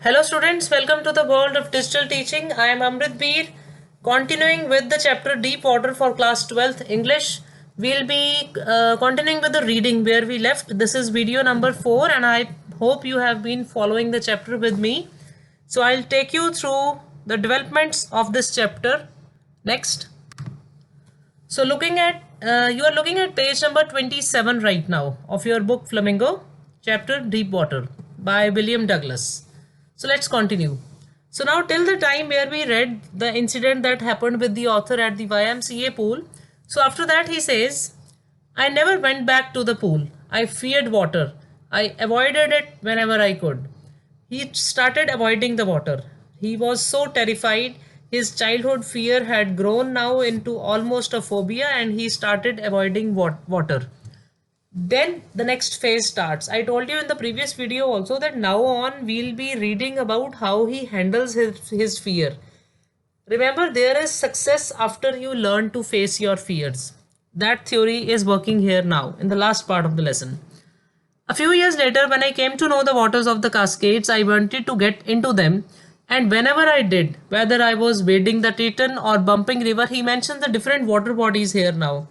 Hello students, welcome to the world of digital teaching. I am Amrit Beer. Continuing with the chapter Deep Water for class 12th English. We'll be continuing with the reading where we left. This is video number 4 and I hope you have been following the chapter with me. So I'll take you through the developments of this chapter. Next. So you are looking at page number 27 right now of your book Flamingo, chapter Deep Water by William Douglas. So let's continue. So now till the time where we read the incident that happened with the author at the YMCA pool. So after that he says, I never went back to the pool. I feared water. I avoided it whenever I could. He started avoiding the water. He was so terrified. His childhood fear had grown now into almost a phobia and he started avoiding water. Then the next phase starts. I told you in the previous video also that now on we'll be reading about how he handles his fear. Remember, there is success after you learn to face your fears. That theory is working here now in the last part of the lesson. A few years later, when I came to know the waters of the Cascades, I wanted to get into them. And whenever I did, whether I was wading the Teton or bumping river, he mentions the different water bodies here now,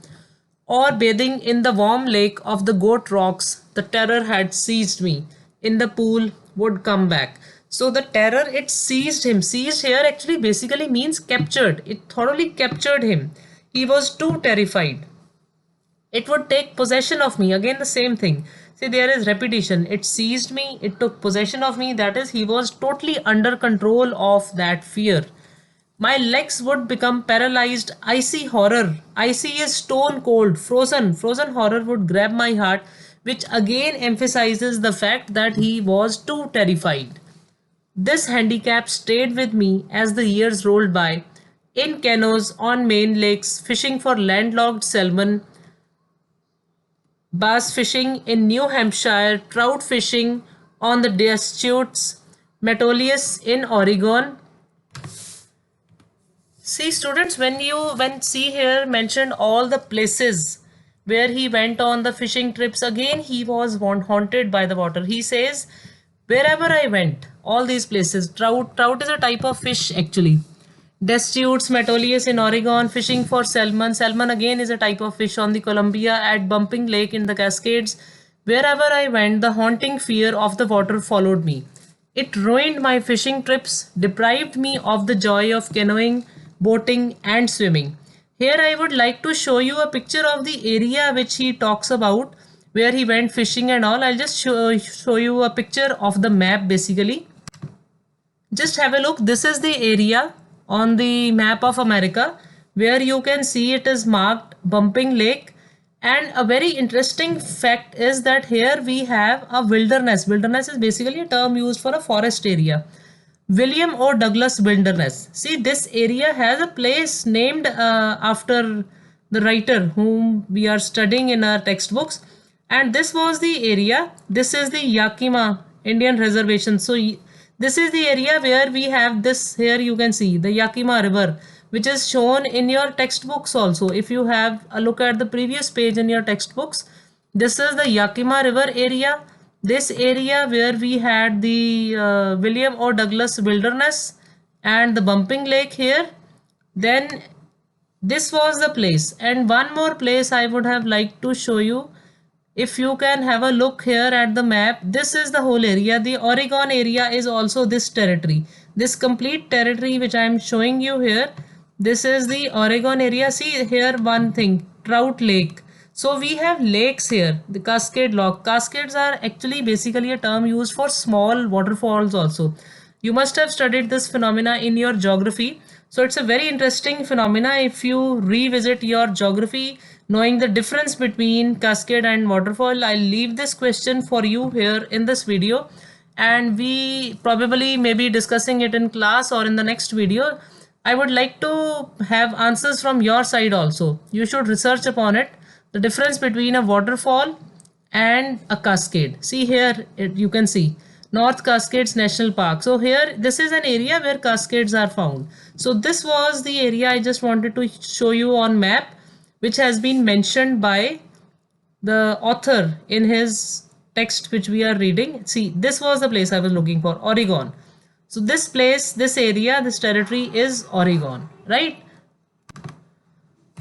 or bathing in the warm lake of the Goat Rocks, the terror had seized me. In the pool would come back. So the terror, it seized him. Seized here actually basically means captured. It thoroughly captured him. He was too terrified. It would take possession of me. Again, the same thing. See, there is repetition. It seized me. It took possession of me. That is, he was totally under control of that fear. My legs would become paralyzed. Icy horror. Icy is stone cold. Frozen. Frozen horror would grab my heart, which again emphasizes the fact that he was too terrified. This handicap stayed with me as the years rolled by. In canoes on main lakes, fishing for landlocked salmon, bass fishing in New Hampshire, trout fishing on the Deschutes, Metolius in Oregon. See students, when see here mentioned all the places where he went on the fishing trips, again he was haunted by the water. He says, wherever I went, all these places, trout is a type of fish actually. Deschutes, Metolius in Oregon, fishing for salmon. Salmon again is a type of fish on the Columbia at Bumping Lake in the Cascades. Wherever I went, the haunting fear of the water followed me. It ruined my fishing trips, deprived me of the joy of canoeing, boating, and swimming. Here I would like to show you a picture of the area which he talks about, where he went fishing and all. I'll just show you a picture of the map basically. Just have a look. This is the area on the map of America where you can see it is marked Bumping Lake. And a very interesting fact is that here we have a wilderness. Wilderness is basically a term used for a forest area. William O. Douglas Wilderness. See, this area has a place named after the writer whom we are studying in our textbooks. And this was the area. This is the Yakima Indian Reservation. So this is the area where we have this. Here you can see the Yakima River, which is shown in your textbooks also. If you have a look at the previous page in your textbooks, this is the Yakima River area. This area where we had the William O. Douglas Wilderness and the Bumping Lake here. Then this was the place. And one more place I would have liked to show you. If you can have a look here at the map, this is the whole area. The Oregon area is also this territory. This complete territory which I am showing you here, this is the Oregon area. See here one thing, Trout Lake. So we have lakes here, the Cascade Lake. Cascades are actually basically a term used for small waterfalls also. You must have studied this phenomena in your geography. So it's a very interesting phenomena if you revisit your geography, knowing the difference between cascade and waterfall. I'll leave this question for you here in this video, and we probably may be discussing it in class or in the next video. I would like to have answers from your side also. You should research upon it, the difference between a waterfall and a cascade. See here, you can see North Cascades National Park. So here, this is an area where cascades are found. So this was the area I just wanted to show you on map, which has been mentioned by the author in his text which we are reading. See, this was the place I was looking for, Oregon. So this place, this area, this territory is Oregon, right?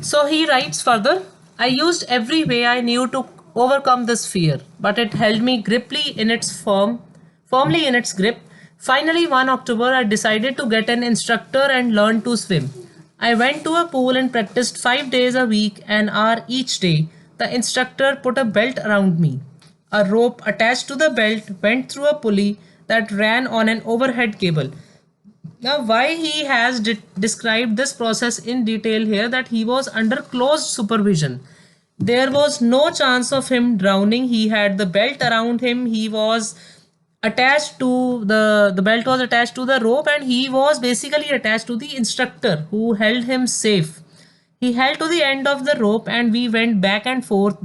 So he writes further, I used every way I knew to overcome this fear, but it held me firmly in its grip. Finally, one October, I decided to get an instructor and learn to swim. I went to a pool and practiced 5 days a week, an hour each day. The instructor put a belt around me. A rope attached to the belt went through a pulley that ran on an overhead cable. Now, why he has described this process in detail here, that he was under close supervision. There was no chance of him drowning. He had the belt around him. He was attached to the belt was attached to the rope, and he was basically attached to the instructor who held him safe. He held to the end of the rope, and we went back and forth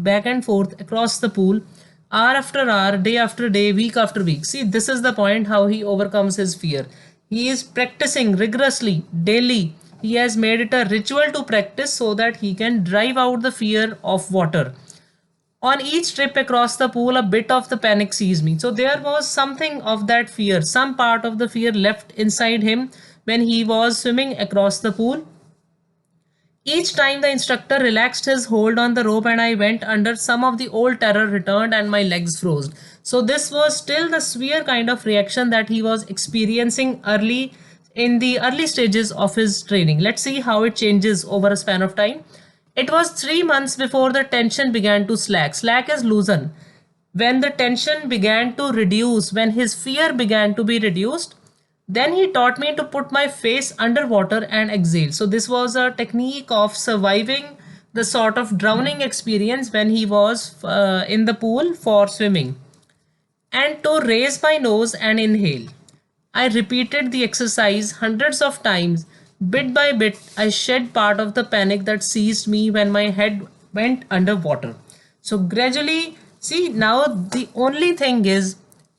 across the pool, hour after hour, day after day, week after week. See, this is the point how he overcomes his fear. He is practicing rigorously daily. He has made it a ritual to practice so that he can drive out the fear of water. On each trip across the pool, a bit of the panic seized me. So there was something of that fear, some part of the fear left inside him when he was swimming across the pool. Each time the instructor relaxed his hold on the rope and I went under, some of the old terror returned and my legs froze. So this was still the severe kind of reaction that he was experiencing early in the early stages of his training. Let's see how it changes over a span of time. It was 3 months before the tension began to slack. Slack is loosen. When the tension began to reduce, when his fear began to be reduced, then he taught me to put my face underwater and exhale. So this was a technique of surviving the sort of drowning experience when he was in the pool for swimming. And to raise my nose and inhale. I repeated the exercise hundreds of times. Bit by bit, I shed part of the panic that seized me when my head went underwater. So gradually, see, now the only thing is,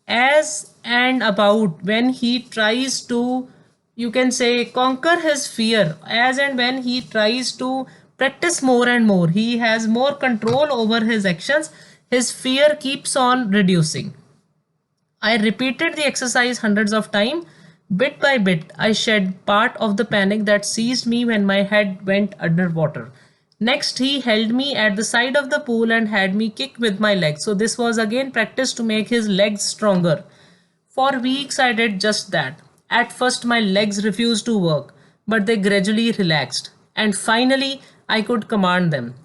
as and about when he tries to, you can say, conquer his fear, as and when he tries to practice more and more, he has more control over his actions, his fear keeps on reducing. I repeated the exercise hundreds of times. Bit by bit, I shed part of the panic that seized me when my head went underwater. Next, he held me at the side of the pool and had me kick with my legs. So this was again practice to make his legs stronger. For weeks, I did just that. At first, my legs refused to work, but they gradually relaxed. And finally, I could command them.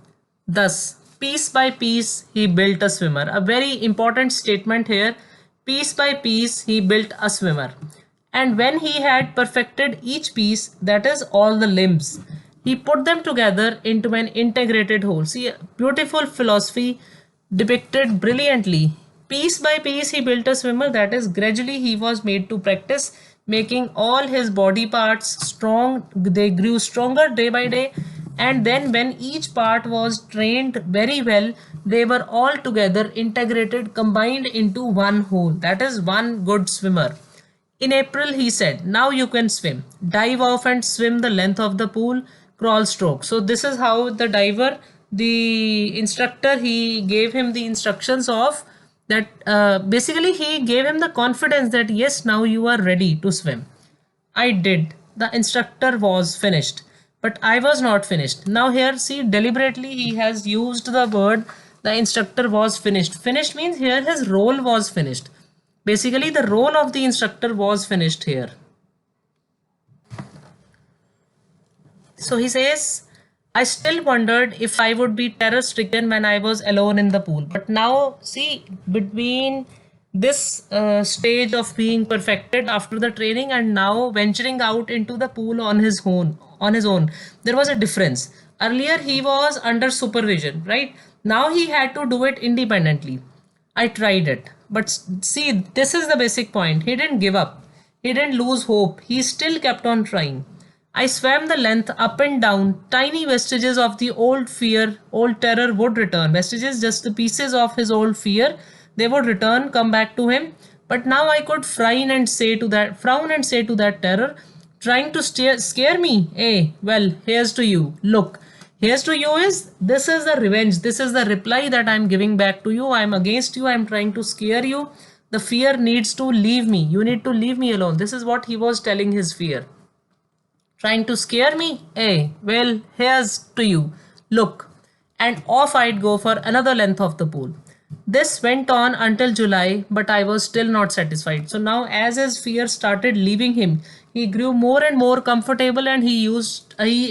Thus, piece by piece, he built a swimmer. A very important statement here. Piece by piece, he built a swimmer. And when he had perfected each piece, that is all the limbs, he put them together into an integrated whole. See, beautiful philosophy depicted brilliantly. Piece by piece, he built a swimmer. That is, gradually he was made to practice making all his body parts strong. They grew stronger day by day. And then, when each part was trained very well, they were all together integrated, combined into one whole. That is one good swimmer. In April, he said, now you can swim. Dive off and swim the length of the pool, crawl stroke. So this is how the diver, the instructor, he gave him the instructions of that. Basically, he gave him the confidence that yes, now you are ready to swim. I did. The instructor was finished, but I was not finished. Now here, see, deliberately he has used the word the instructor was finished. Finished means here his role was finished. Basically, the role of the instructor was finished here. So he says, I still wondered if I would be terror stricken when I was alone in the pool. But now, see, between this stage of being perfected after the training and now venturing out into the pool on his own, there was a difference. Earlier, he was under supervision, right? Now he had to do it independently. I tried it. But see, this is the basic point. He didn't give up. He didn't lose hope. He still kept on trying. I swam the length up and down. Tiny vestiges of the old fear, old terror would return. Vestiges, just the pieces of his old fear, they would return, come back to him. But now I could frown and say to that terror, trying to scare me. Hey, well, here's to you. Look, here's to you is, this is the revenge. This is the reply that I'm giving back to you. I'm against you. I'm trying to scare you. The fear needs to leave me. You need to leave me alone. This is what he was telling his fear. Trying to scare me? Hey, well, here's to you. Look. And off I'd go for another length of the pool. This went on until July, but I was still not satisfied. So now, as his fear started leaving him, he grew more and more comfortable, and he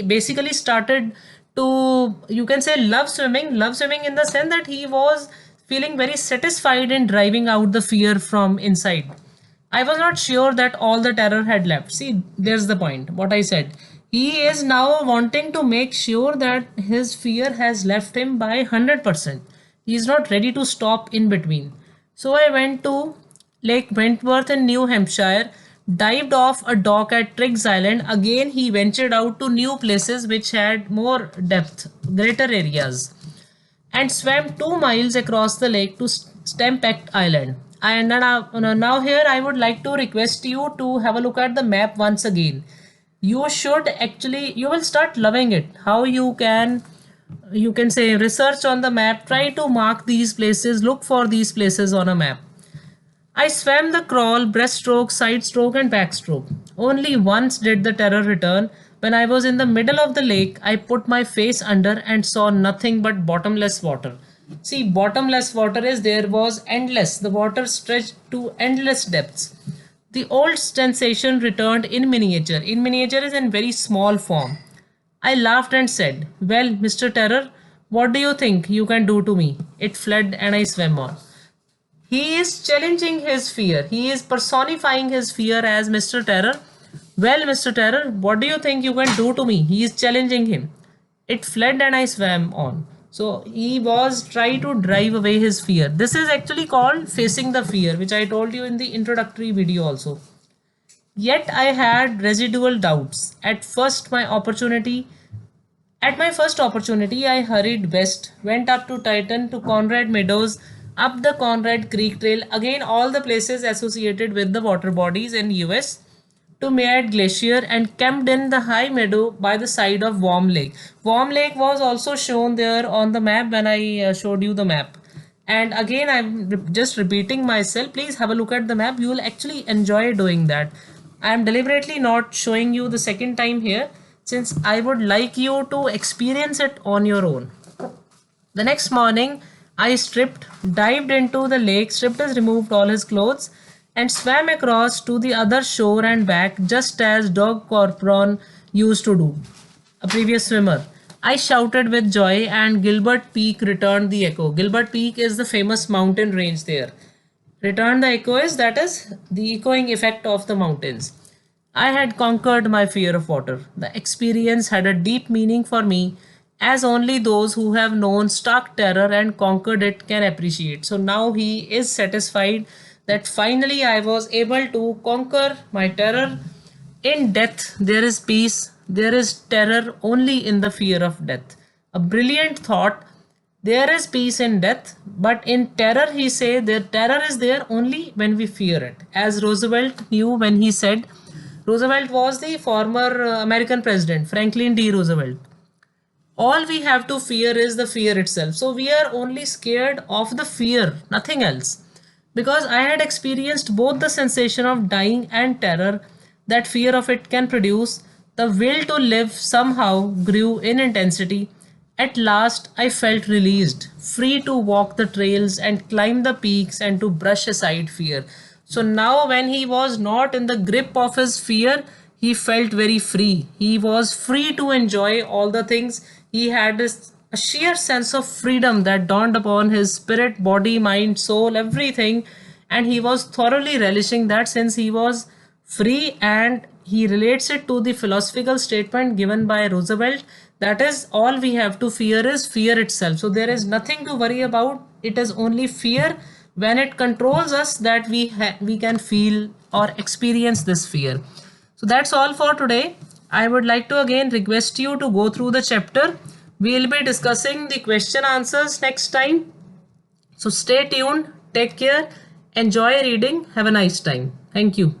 basically started to, you can say, love swimming in the sense that he was feeling very satisfied in driving out the fear from inside. I was not sure that all the terror had left. See, there's the point. What I said. He is now wanting to make sure that his fear has left him by 100%. He is not ready to stop in between. So I went to Lake Wentworth in New Hampshire, dived off a dock at Triggs Island. Again, he ventured out to new places which had more depth, greater areas, and swam 2 miles across the lake to Stampeck Island. And now here I would like to request you to have a look at the map once again. You should actually, you will start loving it. How you can say, research on the map, try to mark these places, look for these places on a map. I swam the crawl, breaststroke, side stroke, and backstroke. Only once did the terror return. When I was in the middle of the lake, I put my face under and saw nothing but bottomless water. See, bottomless water is there was endless. The water stretched to endless depths. The old sensation returned in miniature. In miniature is in very small form. I laughed and said, well, Mr. Terror, what do you think you can do to me? It fled and I swam on. He is challenging his fear. He is personifying his fear as Mr. Terror. Well, Mr. Terror, what do you think you can do to me? He is challenging him. It fled and I swam on. So he was trying to drive away his fear. This is actually called facing the fear, which I told you in the introductory video also. Yet I had residual doubts. At my first opportunity, I hurried west, went up to Titan, to Conrad Meadows, up the Conrad Creek Trail, again all the places associated with the water bodies in US, to Mayad Glacier, and camped in the high meadow by the side of Warm Lake. Warm Lake was also shown there on the map when I showed you the map. And again, I'm just repeating myself. Please have a look at the map. You will actually enjoy doing that. I am deliberately not showing you the second time here, since I would like you to experience it on your own. The next morning, I stripped, dived into the lake, stripped as removed all his clothes, and swam across to the other shore and back, just as Doug Corporon used to do, a previous swimmer. I shouted with joy, and Gilbert Peak returned the echo. Gilbert Peak is the famous mountain range there. Return the echo is, that is the echoing effect of the mountains. I had conquered my fear of water. The experience had a deep meaning for me, as only those who have known stark terror and conquered it can appreciate. So now he is satisfied that finally I was able to conquer my terror. In death, there is peace. There is terror only in the fear of death. A brilliant thought. There is peace in death, but in terror, he said, their terror is there only when we fear it. As Roosevelt knew when he said, Roosevelt was the former American president, Franklin D. Roosevelt. All we have to fear is the fear itself. So we are only scared of the fear, nothing else. Because I had experienced both the sensation of dying and terror that fear of it can produce, the will to live somehow grew in intensity. At last, I felt released, free to walk the trails and climb the peaks and to brush aside fear. So now, when he was not in the grip of his fear, he felt very free. He was free to enjoy all the things. He had this a sheer sense of freedom that dawned upon his spirit, body, mind, soul, everything, and he was thoroughly relishing that since he was free. And he relates it to the philosophical statement given by Roosevelt, that is, all we have to fear is fear itself. So there is nothing to worry about. It is only fear when it controls us that we can feel or experience this fear. So that's all for today. I would like to again request you to go through the chapter. We'll be discussing the question answers next time. So stay tuned, take care, enjoy reading, have a nice time. Thank you.